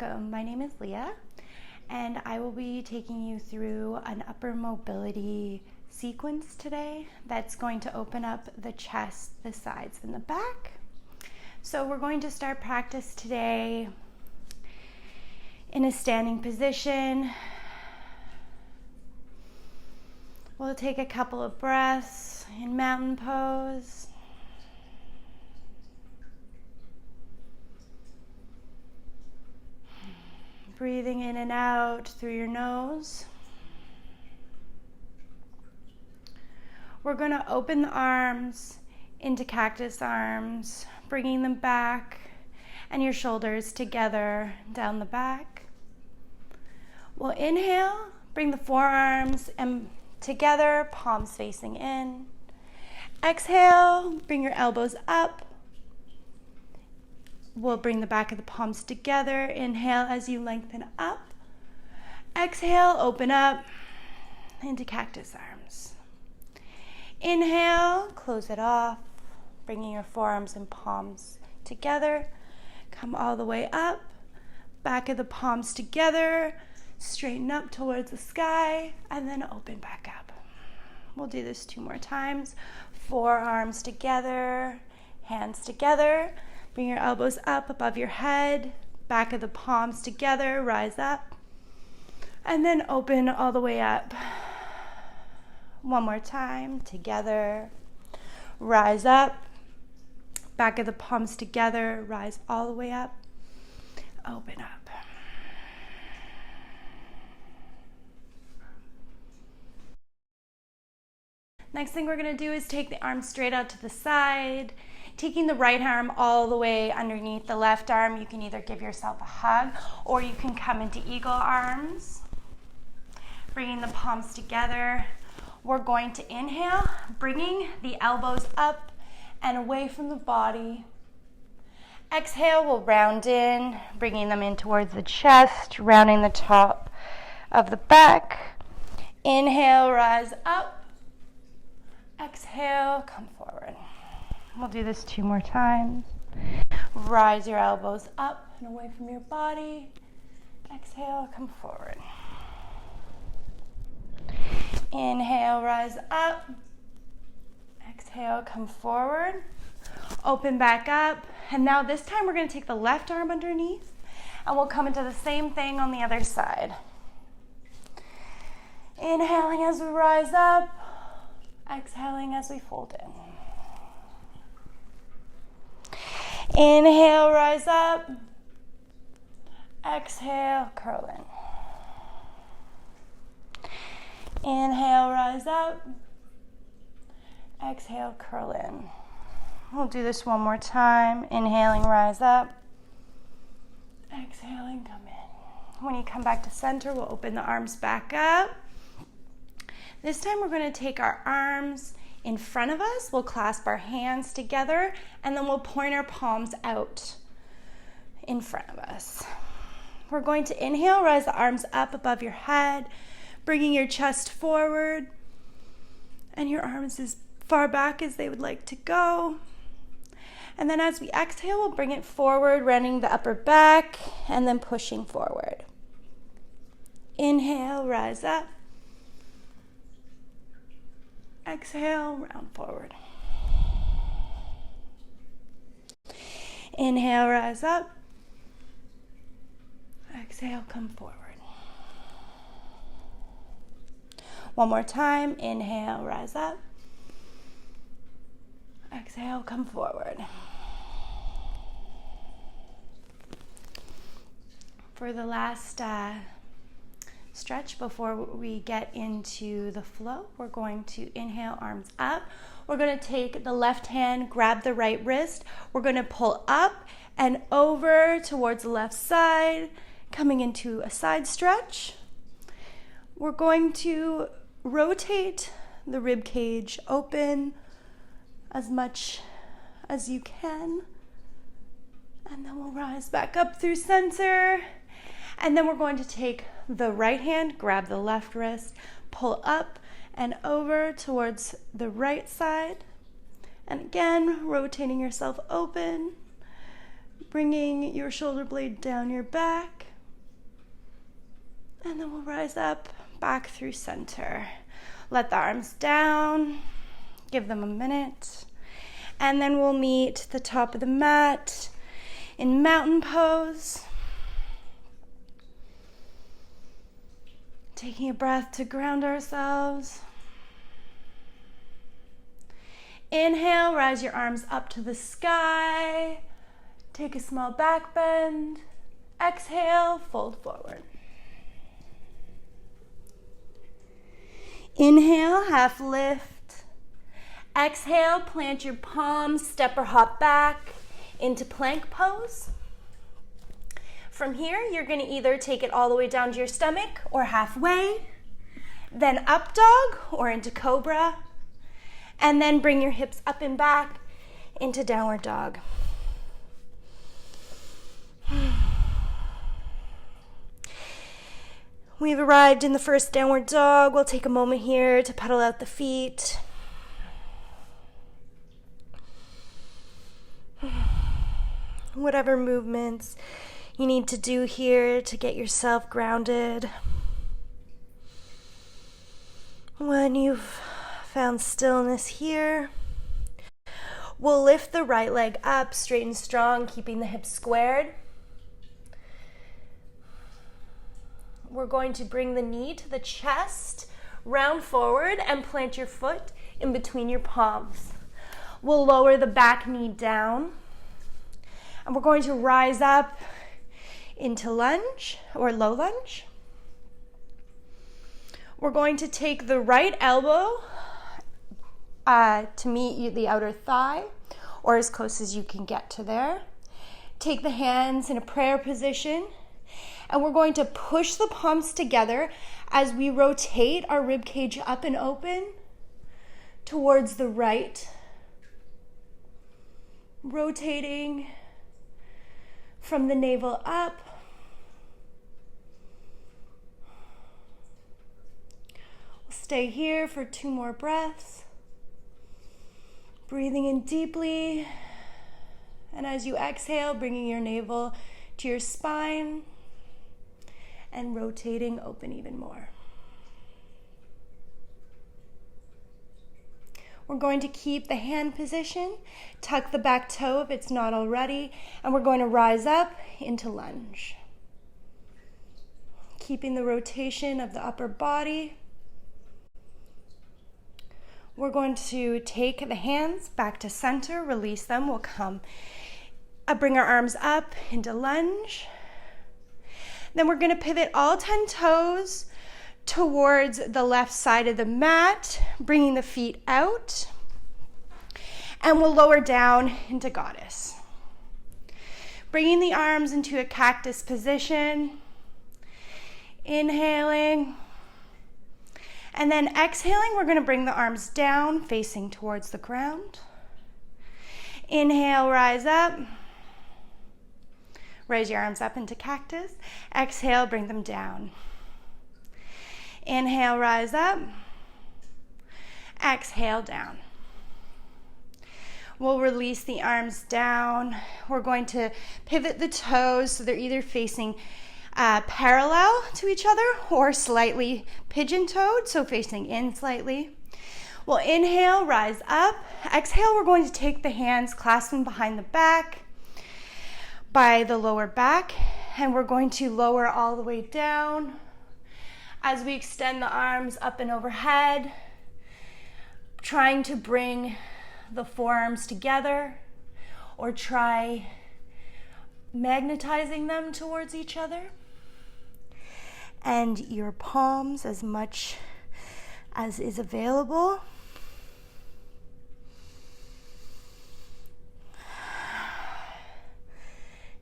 welcome. My name is Leah, and I will be taking you through an upper mobility sequence today that's going to open up the chest, the sides, and the back. So we're going to start practice today in a standing position. We'll take a couple of breaths in mountain pose. Breathing in and out through your nose. We're going to open the arms into cactus arms, bringing them back and your shoulders together down the back. We'll inhale, bring the forearms and together, palms facing in. Exhale, bring your elbows up. We'll bring the back of the palms together. Inhale as you lengthen up. Exhale, open up into cactus arms. Inhale, close it off, bringing your forearms and palms together. Come all the way up, back of the palms together, straighten up towards the sky, and then open back up. We'll do this 2 more times. Forearms together, hands together. Bring your elbows up above your head, back of the palms together, rise up, and then open all the way up. 1 more time, together, rise up, back of the palms together, rise all the way up, open up. Next thing we're going to do is take the arms straight out to the side. Taking the right arm all the way underneath the left arm, you can either give yourself a hug or you can come into eagle arms. Bringing the palms together. We're going to inhale, bringing the elbows up and away from the body. Exhale, we'll round in, bringing them in towards the chest, rounding the top of the back. Inhale, rise up. Exhale, come forward. We'll do this 2 more times. Rise your elbows up and away from your body. Exhale, come forward. Inhale, rise up. Exhale, come forward. Open back up. And now this time we're going to take the left arm underneath and we'll come into the same thing on the other side. Inhaling as we rise up. Exhaling as we fold in. Inhale, rise up. Exhale, curl in. Inhale, rise up. Exhale, curl in. We'll do this 1 more time. Inhaling, rise up. Exhaling, come in. When you come back to center, we'll open the arms back up. This time we're going to take our arms in front of us. We'll clasp our hands together and then we'll point our palms out in front of us. We're going to inhale, rise the arms up above your head, bringing your chest forward and your arms as far back as they would like to go. And then as we exhale, we'll bring it forward, rounding the upper back and then pushing forward. Inhale, rise up. Exhale, round forward. Inhale, rise up. Exhale, come forward. 1 more time. Inhale, rise up. Exhale, come forward. For the last stretch before we get into the flow, we're going to inhale, arms up. We're going to take the left hand, grab the right wrist. We're going to pull up and over towards the left side, coming into a side stretch. We're going to rotate the rib cage open as much as you can. And then we'll rise back up through center. And then we're going to take the right hand, grab the left wrist, pull up and over towards the right side. And again, rotating yourself open, bringing your shoulder blade down your back. And then we'll rise up, back through center. Let the arms down, give them a minute. And then we'll meet the top of the mat in mountain pose. Taking a breath to ground ourselves. Inhale, rise your arms up to the sky. Take a small back bend. Exhale, fold forward. Inhale, half lift. Exhale, plant your palms, step or hop back into plank pose. From here, you're going to either take it all the way down to your stomach or halfway, then up dog or into cobra, and then bring your hips up and back into downward dog. We've arrived in the first downward dog. We'll take a moment here to pedal out the feet. Whatever movements you need to do here to get yourself grounded. When you've found stillness here, we'll lift the right leg up, straight and strong, keeping the hips squared. We're going to bring the knee to the chest, round forward, and plant your foot in between your palms. We'll lower the back knee down, and we're going to rise up into lunge or low lunge. We're going to take the right elbow to meet the outer thigh, or as close as you can get to there. Take the hands in a prayer position. And we're going to push the palms together as we rotate our rib cage up and open towards the right. Rotating from the navel up. We'll stay here for 2 more breaths. Breathing in deeply. And as you exhale, bringing your navel to your spine. And rotating open even more. We're going to keep the hand position, tuck the back toe if it's not already, and we're going to rise up into lunge. Keeping the rotation of the upper body. We're going to take the hands back to center, release them. We'll bring our arms up into lunge. Then we're going to pivot all 10 toes towards the left side of the mat, bringing the feet out. And we'll lower down into goddess. Bringing the arms into a cactus position. Inhaling. And then exhaling, we're going to bring the arms down, facing towards the ground. Inhale, rise up. Raise your arms up into cactus. Exhale, bring them down. Inhale, rise up. Exhale, down. We'll release the arms down. We're going to pivot the toes so they're either facing parallel to each other or slightly pigeon-toed, so facing in slightly. We'll inhale, rise up. Exhale, we're going to take the hands, clasp them behind the back, by the lower back, and we're going to lower all the way down as we extend the arms up and overhead, trying to bring the forearms together or try magnetizing them towards each other, and your palms as much as is available.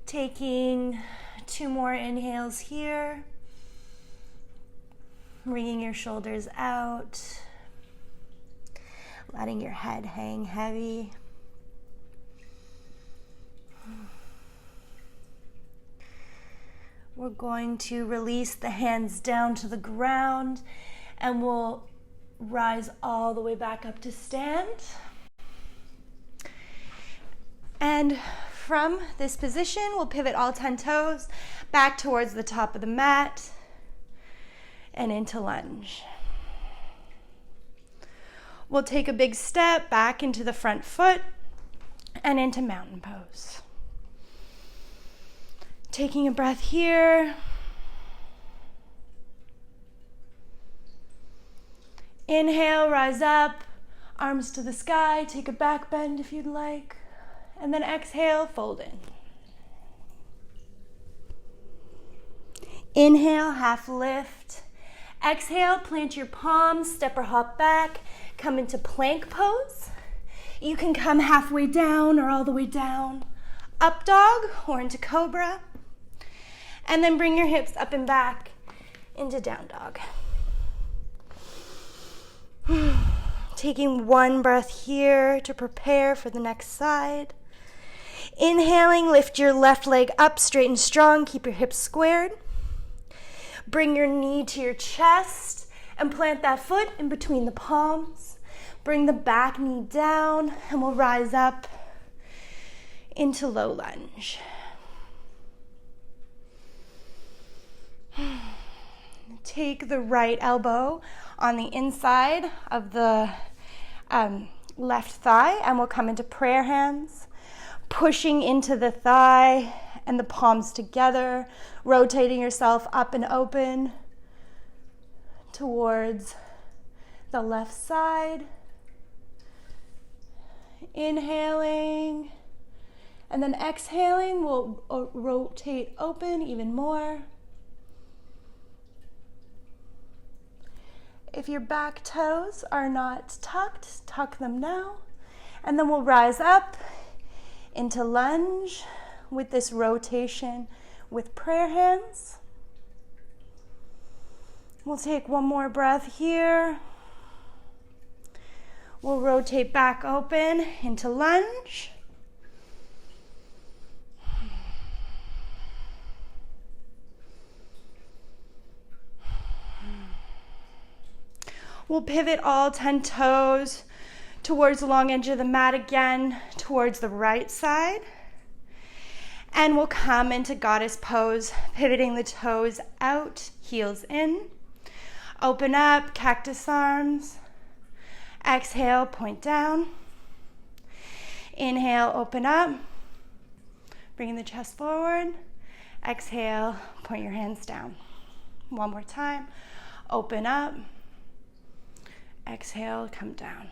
Taking 2 more inhales here. Bringing your shoulders out. Letting your head hang heavy. We're going to release the hands down to the ground and we'll rise all the way back up to stand. And from this position, we'll pivot all 10 toes back towards the top of the mat. and into lunge. We'll take a big step back into the front foot and into mountain pose. Taking a breath here. Inhale, rise up, arms to the sky, take a back bend if you'd like, and then exhale, fold in. Inhale, half lift. Exhale, plant your palms, step or hop back, come into plank pose. You can come halfway down or all the way down, up dog or into cobra, and then bring your hips up and back into down dog. Taking one breath here to prepare for the next side. Inhaling, lift your left leg up straight and strong. Keep your hips squared. Bring your knee to your chest and plant that foot in between the palms. Bring the back knee down and we'll rise up into low lunge. Take the right elbow on the inside of the left thigh and we'll come into prayer hands, pushing into the thigh and the palms together, rotating yourself up and open towards the left side. Inhaling and then exhaling, we'll rotate open even more. If your back toes are not tucked, tuck them now. And then we'll rise up into lunge with this rotation with prayer hands. We'll take one more breath here. We'll rotate back open into lunge. We'll pivot all 10 toes towards the long edge of the mat again, towards the right side. And we'll come into goddess pose, pivoting the toes out, heels in. Open up, cactus arms. Exhale, point down. Inhale, open up. Bringing the chest forward. Exhale, point your hands down. One more time. Open up. Exhale, come down.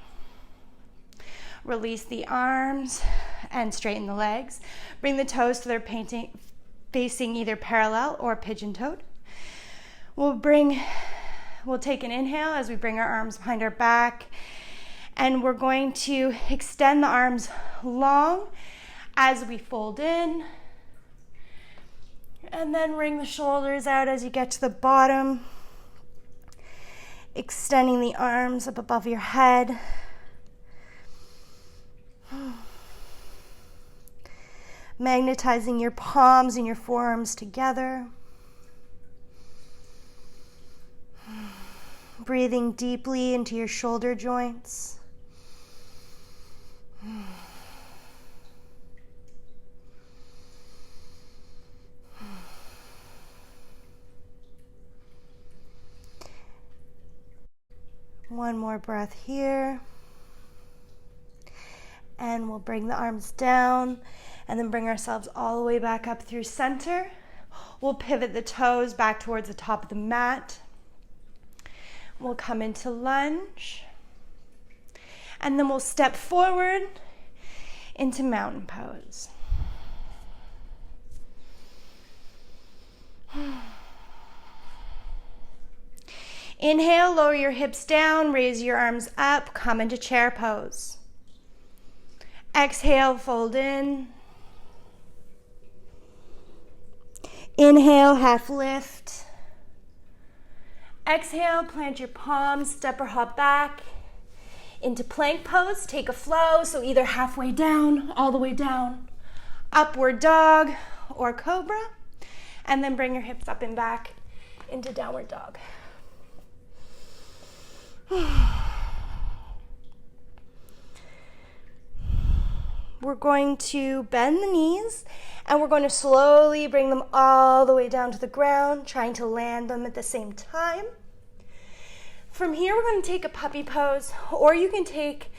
Release the arms and straighten the legs. Bring the toes so they're facing either parallel or pigeon-toed. We'll take an inhale as we bring our arms behind our back, and we're going to extend the arms long as we fold in, and then wring the shoulders out as you get to the bottom. Extending the arms up above your head. Magnetizing your palms and your forearms together. Breathing deeply into your shoulder joints. One more breath here. And we'll bring the arms down and then bring ourselves all the way back up through center. We'll pivot the toes back towards the top of the mat. We'll come into lunge. And then we'll step forward into mountain pose. Inhale, lower your hips down, raise your arms up, come into chair pose. Exhale, fold in. Inhale, half lift. Exhale, plant your palms, step or hop back into plank pose. Take a flow, so either halfway down, all the way down, upward dog or cobra, and then bring your hips up and back into downward dog. We're going to bend the knees and we're going to slowly bring them all the way down to the ground, trying to land them at the same time. From here, we're going to take a puppy pose, or you can take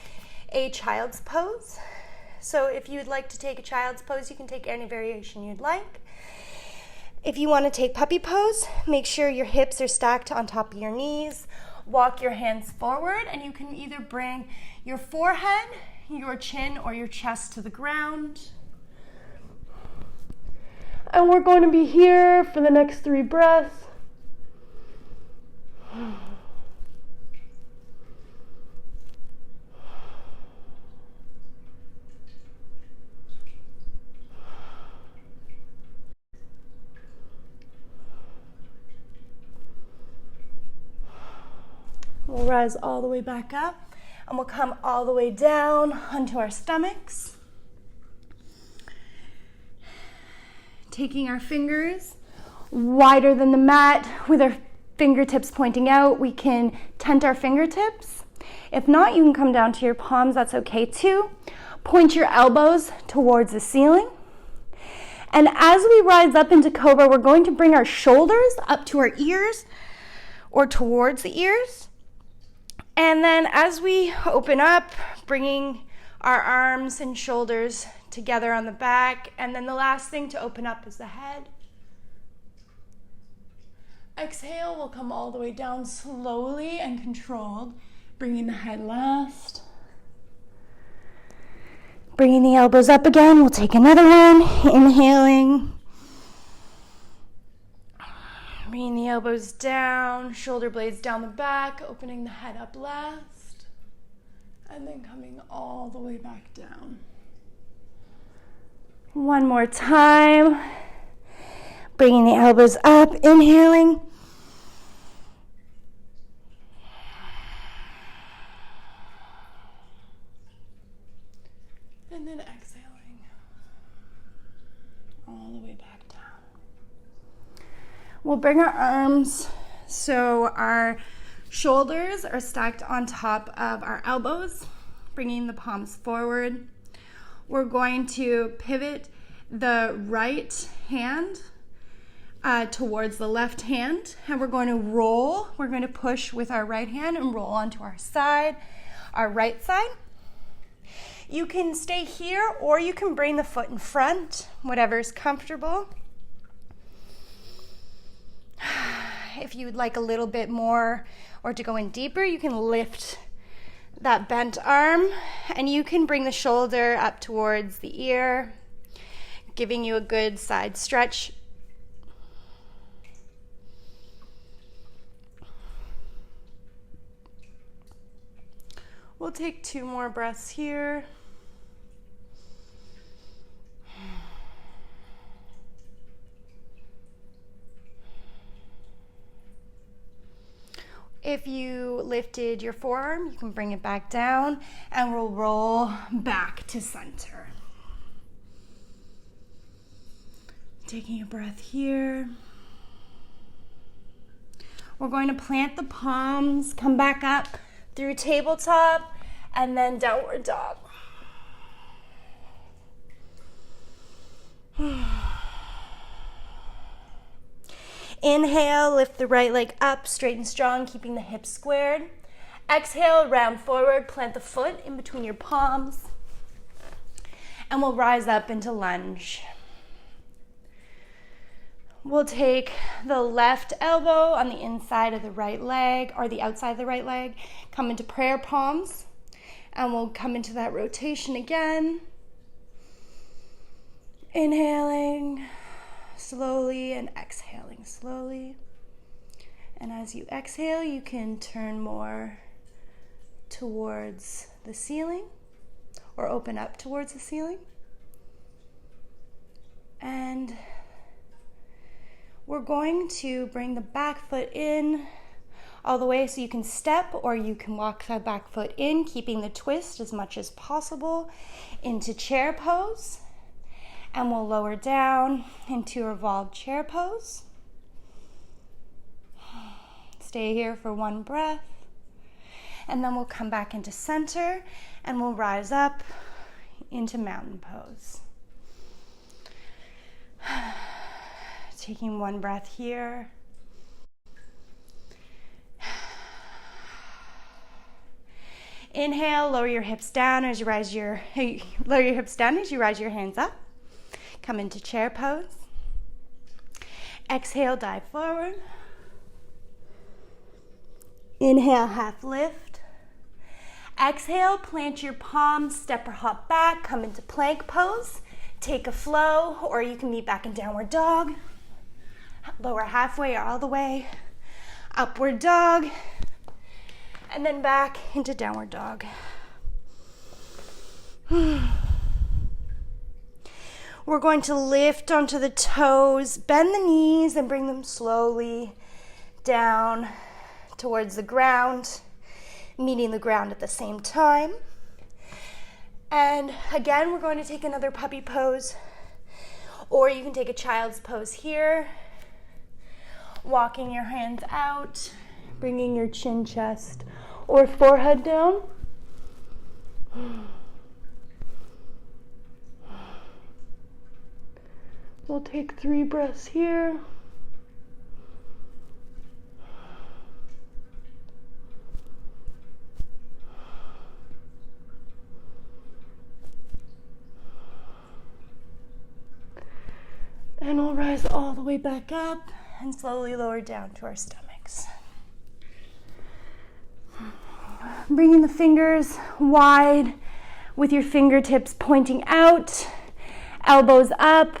a child's pose. So if you'd like to take a child's pose, you can take any variation you'd like. If you want to take puppy pose, make sure your hips are stacked on top of your knees. Walk your hands forward, and you can either bring your forehead, your chin, or your chest to the ground. And we're going to be here for the next 3 breaths. We'll rise all the way back up, and we'll come all the way down onto our stomachs. Taking our fingers wider than the mat with our fingertips pointing out, we can tent our fingertips. If not, you can come down to your palms, that's okay too. Point your elbows towards the ceiling. And as we rise up into cobra, we're going to bring our shoulders up to our ears or towards the ears. And then as we open up, bringing our arms and shoulders together on the back. And then the last thing to open up is the head. Exhale, we'll come all the way down slowly and controlled, bringing the head last. Bringing the elbows up again, we'll take another one, inhaling. Bringing the elbows down, shoulder blades down the back, opening the head up last, and then coming all the way back down. One more time. Bringing the elbows up, inhaling. And then exhaling all the way back down. We'll bring our arms so our shoulders are stacked on top of our elbows, bringing the palms forward. We're going to pivot the right hand towards the left hand, and we're going to roll. We're going to push with our right hand and roll onto our side, our right side. You can stay here, or you can bring the foot in front, whatever's comfortable. If you would like a little bit more or to go in deeper, you can lift that bent arm, and you can bring the shoulder up towards the ear, giving you a good side stretch. We'll take 2 more breaths here. If you lifted your forearm, you can bring it back down, and we'll roll back to center. Taking a breath here. We're going to plant the palms, come back up through tabletop, and then downward dog. Inhale, lift the right leg up, straight and strong, keeping the hips squared. Exhale, round forward, plant the foot in between your palms, and we'll rise up into lunge. We'll take the left elbow on the inside of the right leg, or the outside of the right leg, come into prayer palms, and we'll come into that rotation again. Inhaling slowly and exhaling slowly. And as you exhale, you can turn more towards the ceiling or open up towards the ceiling. And we're going to bring the back foot in all the way, so you can step or you can walk the back foot in, keeping the twist as much as possible into chair pose. And we'll lower down into revolved chair pose. Stay here for 1 breath. And then we'll come back into center, and we'll rise up into mountain pose. Taking 1 breath here. Inhale, lower your hips down as you rise your hands up. Come into chair pose. Exhale, dive forward. Inhale, half lift. Exhale, plant your palms, step or hop back, come into plank pose. Take a flow, or you can meet back in downward dog. Lower halfway or all the way. Upward dog. And then back into downward dog. We're going to lift onto the toes, bend the knees, and bring them slowly down towards the ground, meeting the ground at the same time. And again, we're going to take another puppy pose, or you can take a child's pose here, walking your hands out, bringing your chin, chest, or forehead down. We'll take 3 breaths here. And we'll rise all the way back up and slowly lower down to our stomachs. Bringing the fingers wide with your fingertips pointing out, elbows up.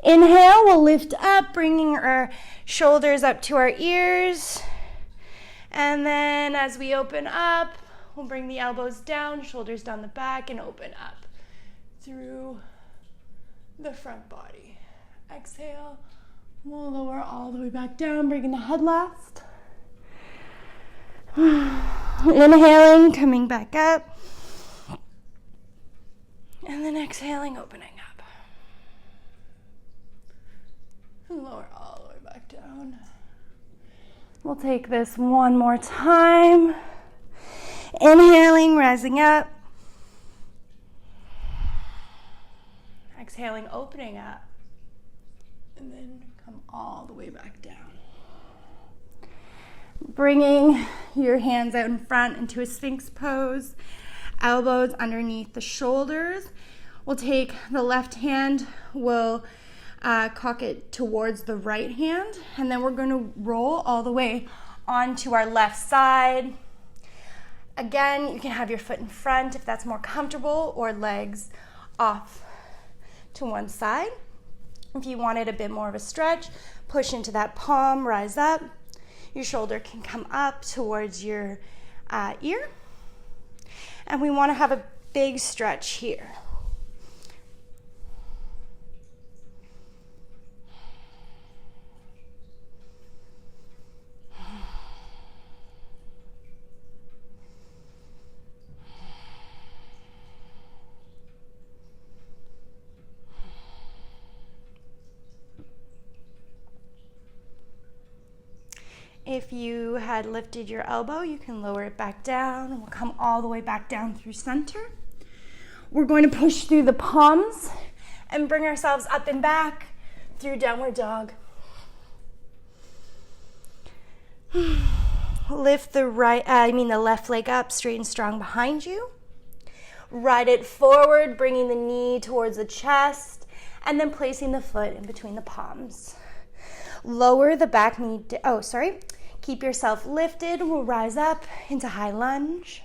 Inhale, we'll lift up, bringing our shoulders up to our ears. And then as we open up, we'll bring the elbows down, shoulders down the back, and open up through the front body. Exhale, we'll lower all the way back down, bringing the head last. Inhaling, coming back up. And then exhaling, opening up. And lower all the way back down. We'll take this one more time. Inhaling, rising up. Exhaling, opening up. And then come all the way back down. Bringing your hands out in front into a Sphinx pose. Elbows underneath the shoulders. We'll take the left hand, we'll cock it towards the right hand, and then we're going to roll all the way onto our left side. Again, you can have your foot in front if that's more comfortable, or legs off to one side. If you wanted a bit more of a stretch, push into that palm, rise up. Your shoulder can come up towards your ear. And we want to have a big stretch here. If you had lifted your elbow, you can lower it back down, and we'll come all the way back down through center. We're going to push through the palms and bring ourselves up and back through downward dog. Lift the left leg up straight and strong behind you. Ride it forward, bringing the knee towards the chest, and then placing the foot in between the palms. Lower the back knee, keep yourself lifted. We'll rise up into high lunge.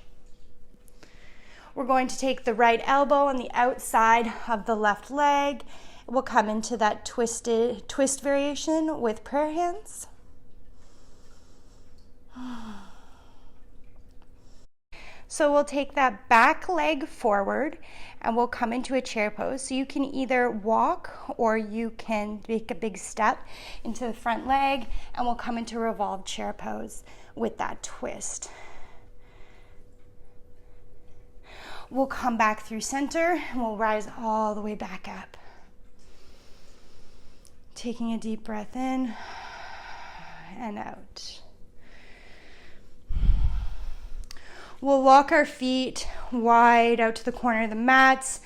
We're going to take the right elbow on the outside of the left leg. We'll come into that twist variation with prayer hands. So we'll take that back leg forward and we'll come into a chair pose. So you can either walk or you can make a big step into the front leg, and we'll come into revolved chair pose with that twist. We'll come back through center and we'll rise all the way back up. Taking a deep breath in and out. We'll walk our feet wide out to the corner of the mats,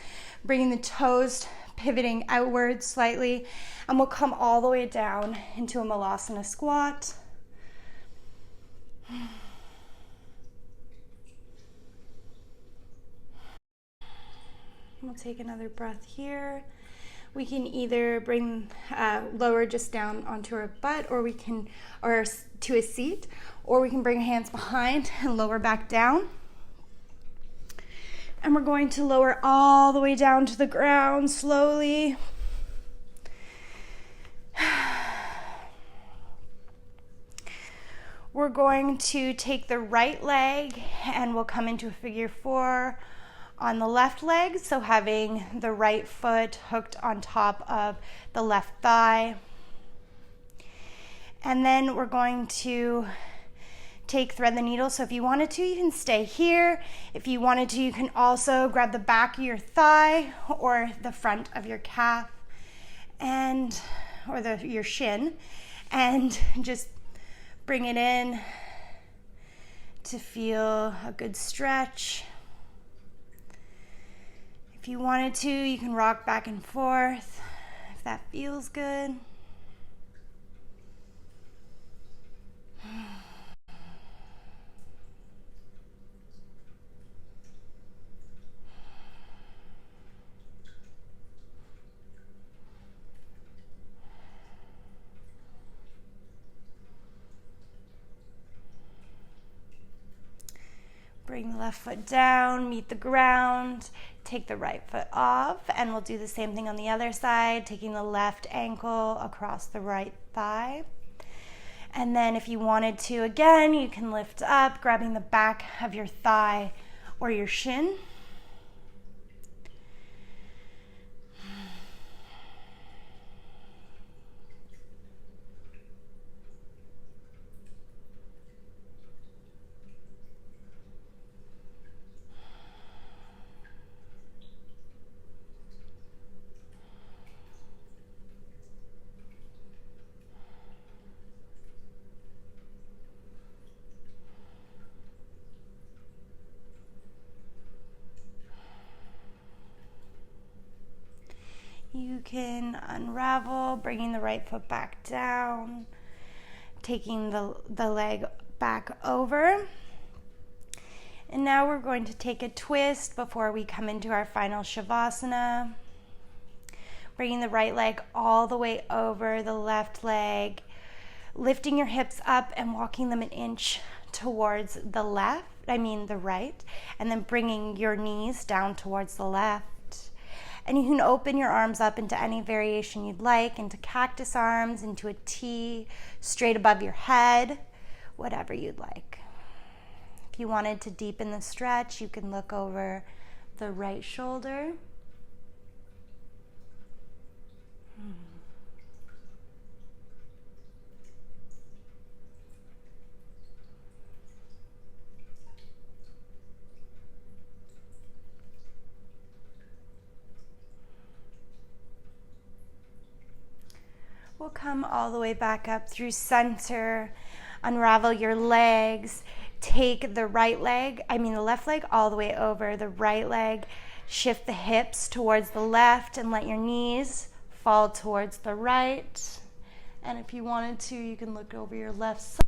bringing the toes pivoting outwards slightly, and we'll come all the way down into a Malasana squat. We'll take another breath here. We can either bring lower just down onto our butt, or to a seat, or we can bring hands behind and lower back down. And we're going to lower all the way down to the ground slowly. We're going to take the right leg and we'll come into a figure four on the left leg. So having the right foot hooked on top of the left thigh. And then we're going to thread the needle. So if you wanted to, you can stay here. If you wanted to, you can also grab the back of your thigh or the front of your calf or your shin, and just bring it in to feel a good stretch. If you wanted to, you can rock back and forth if that feels good. Bring the left foot down, meet the ground, take the right foot off, and we'll do the same thing on the other side, taking the left ankle across the right thigh. And then if you wanted to, again, you can lift up, grabbing the back of your thigh or your shin. You can unravel, bringing the right foot back down, taking the leg back over. And now we're going to take a twist before we come into our final Shavasana. Bringing the right leg all the way over the left leg, lifting your hips up and walking them an inch towards the right, and then bringing your knees down towards the left. And you can open your arms up into any variation you'd like, into cactus arms, into a T, straight above your head, whatever you'd like. If you wanted to deepen the stretch, you can look over the right shoulder. We'll come all the way back up through center, unravel your legs, take the left leg all the way over the right leg, shift the hips towards the left and let your knees fall towards the right. And if you wanted to, you can look over your left side.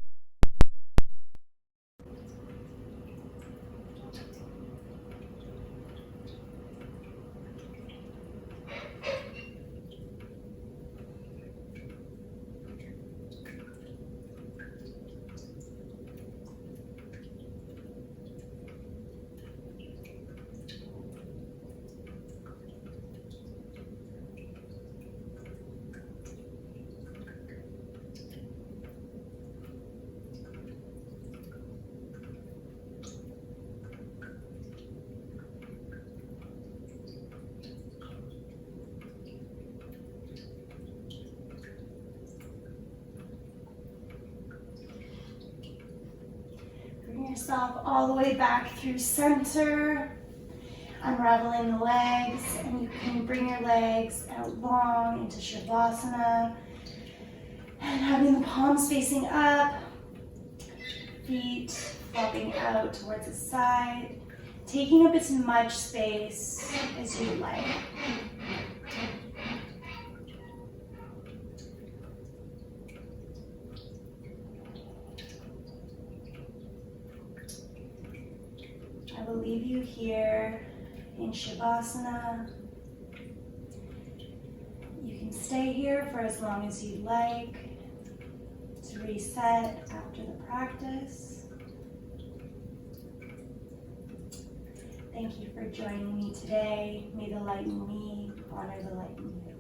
Yourself all the way back through center, unraveling the legs, and you can bring your legs out long into Shavasana, and having the palms facing up, feet flopping out towards the side, taking up as much space as you'd like. I will leave you here in Shavasana. You can stay here for as long as you'd like to reset after the practice. Thank you for joining me today. May the light in me honor the light in you.